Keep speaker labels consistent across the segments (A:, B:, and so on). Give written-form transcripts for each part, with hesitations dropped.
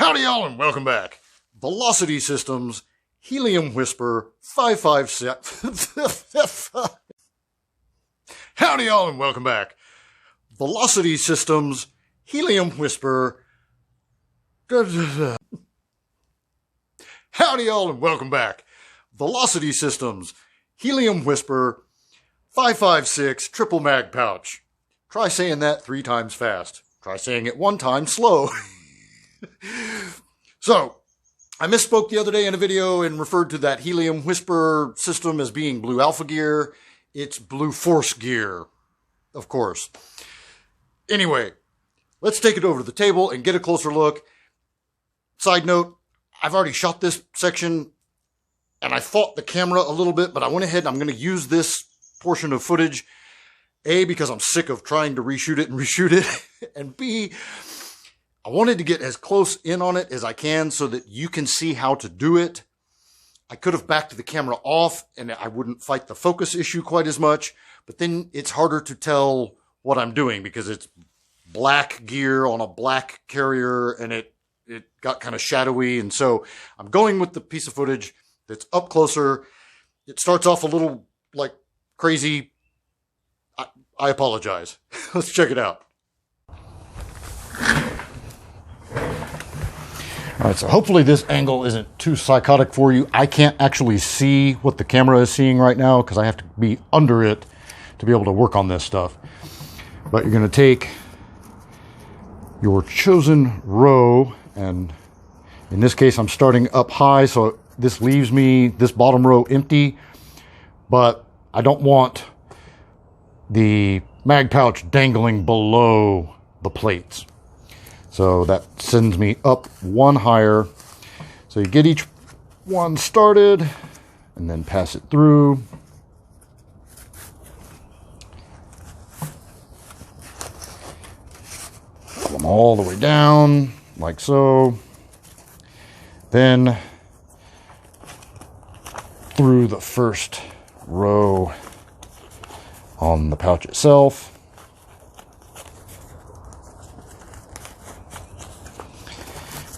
A: Howdy y'all and welcome back. Velocity Systems, Helium Whisper, 556. Howdy y'all and welcome back. Velocity Systems, Helium Whisper. Howdy y'all and welcome back. Velocity Systems, Helium Whisper, 556 triple mag pouch. Try saying that 3 times fast. Try saying it 1 time slow. So, I misspoke the other day in a video and referred to that Helium Whisper system as being Blue Alpha gear. It's Blue Force gear, of course. Anyway, let's take it over to the table and get a closer look. Side note, I've already shot this section and I fought the camera a little bit, but I went ahead and I'm going to use this portion of footage, A, because I'm sick of trying to reshoot it, and B, I wanted to get as close in on it as I can so that you can see how to do it. I could have backed the camera off and I wouldn't fight the focus issue quite as much, but then it's harder to tell what I'm doing because it's black gear on a black carrier and it got kind of shadowy. And so I'm going with the piece of footage that's up closer. It starts off a little like crazy. I apologize. Let's check it out. All right, so hopefully this angle isn't too psychotic for you. I can't actually see what the camera is seeing right now because I have to be under it to be able to work on this stuff. But you're going to take your chosen row, and in this case I'm starting up high, so this leaves me this bottom row empty, but I don't want the mag pouch dangling below the plates. So that sends me up 1 higher. So you get each one started and then pass it through. Pull them all the way down, like so. Then through the first row on the pouch itself.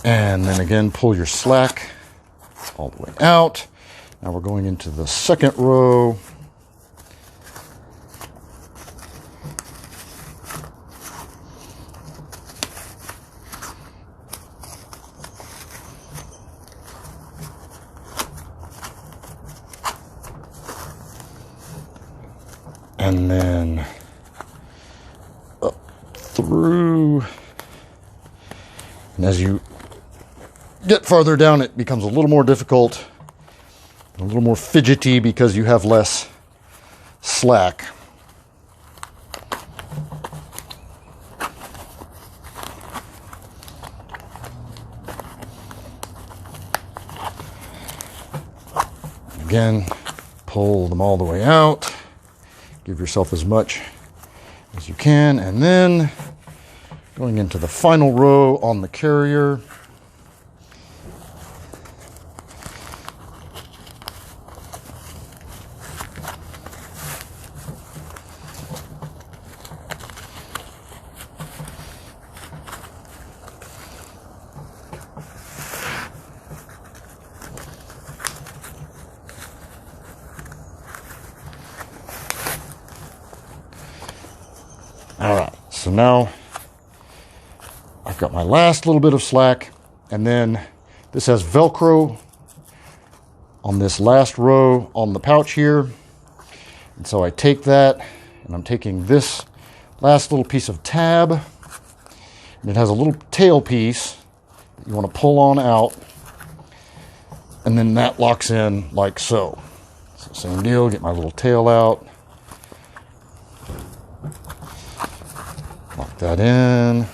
A: And then again, pull your slack all the way out. Now we're going into the second row. And then up through. And as you get farther down, it becomes a little more difficult, a little more fidgety because you have less slack. Again, pull them all the way out. Give yourself as much as you can, and then going into the final row on the carrier. All right, so now I've got my last little bit of slack, and then this has Velcro on this last row on the pouch here. And so I take that, and I'm taking this last little piece of tab, and it has a little tail piece that you want to pull on out, and then that locks in like so. So same deal, get my little tail out. Lock that in.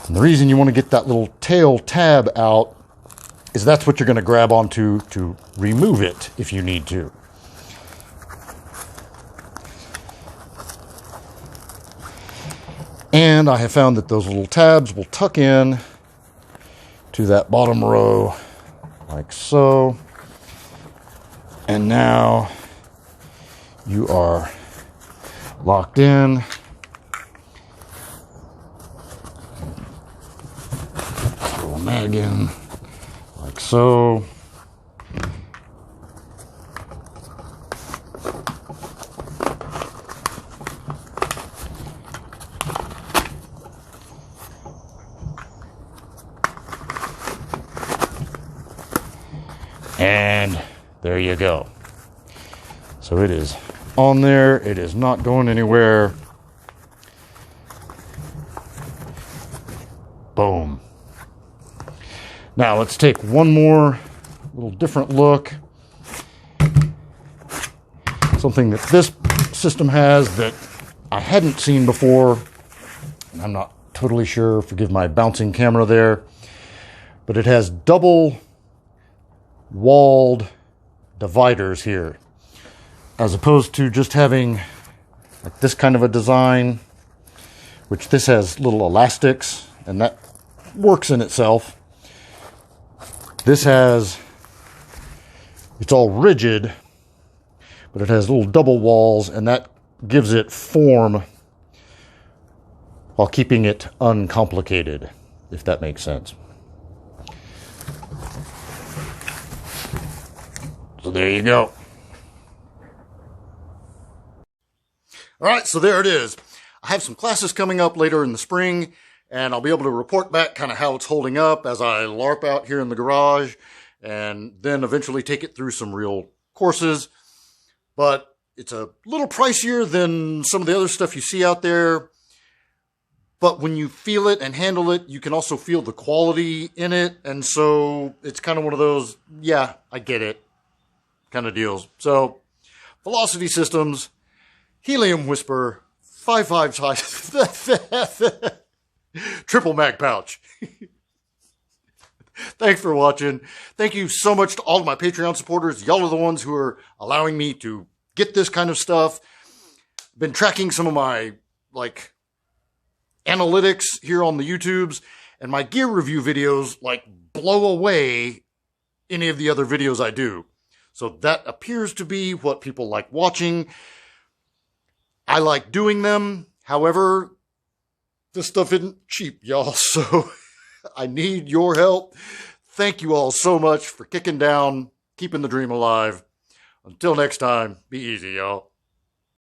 A: And the reason you want to get that little tail tab out is that's what you're going to grab onto to remove it if you need to. And I have found that those little tabs will tuck in to that bottom row like so. And now you are locked in. mag in like so. And there you go. So it is on there. It is not going anywhere. Boom. Now let's take one more little different look. Something that this system has that I hadn't seen before. And I'm not totally sure. Forgive my bouncing camera there. But it has double walled dividers here, as opposed to just having like this kind of a design, which this has little elastics, and that works in itself. This has, it's all rigid, but it has little double walls, and that gives it form while keeping it uncomplicated, if that makes sense. So there you go. All right, so there it is. I have some classes coming up later in the spring, and I'll be able to report back kind of how it's holding up as I LARP out here in the garage, and then eventually take it through some real courses. But it's a little pricier than some of the other stuff you see out there. But when you feel it and handle it, you can also feel the quality in it. And so it's kind of one of those, yeah, I get it kind of deals. So, Velocity Systems, Helium Whisper, 5.5 size, triple mag pouch. Thanks for watching. Thank you so much to all of my Patreon supporters. Y'all are the ones who are allowing me to get this kind of stuff. Been tracking some of my, analytics here on the YouTubes, and my gear review videos, blow away any of the other videos I do. So that appears to be what people like watching. I like doing them. However, this stuff isn't cheap, y'all. So I need your help. Thank you all so much for kicking down, keeping the dream alive. Until next time, be easy, y'all.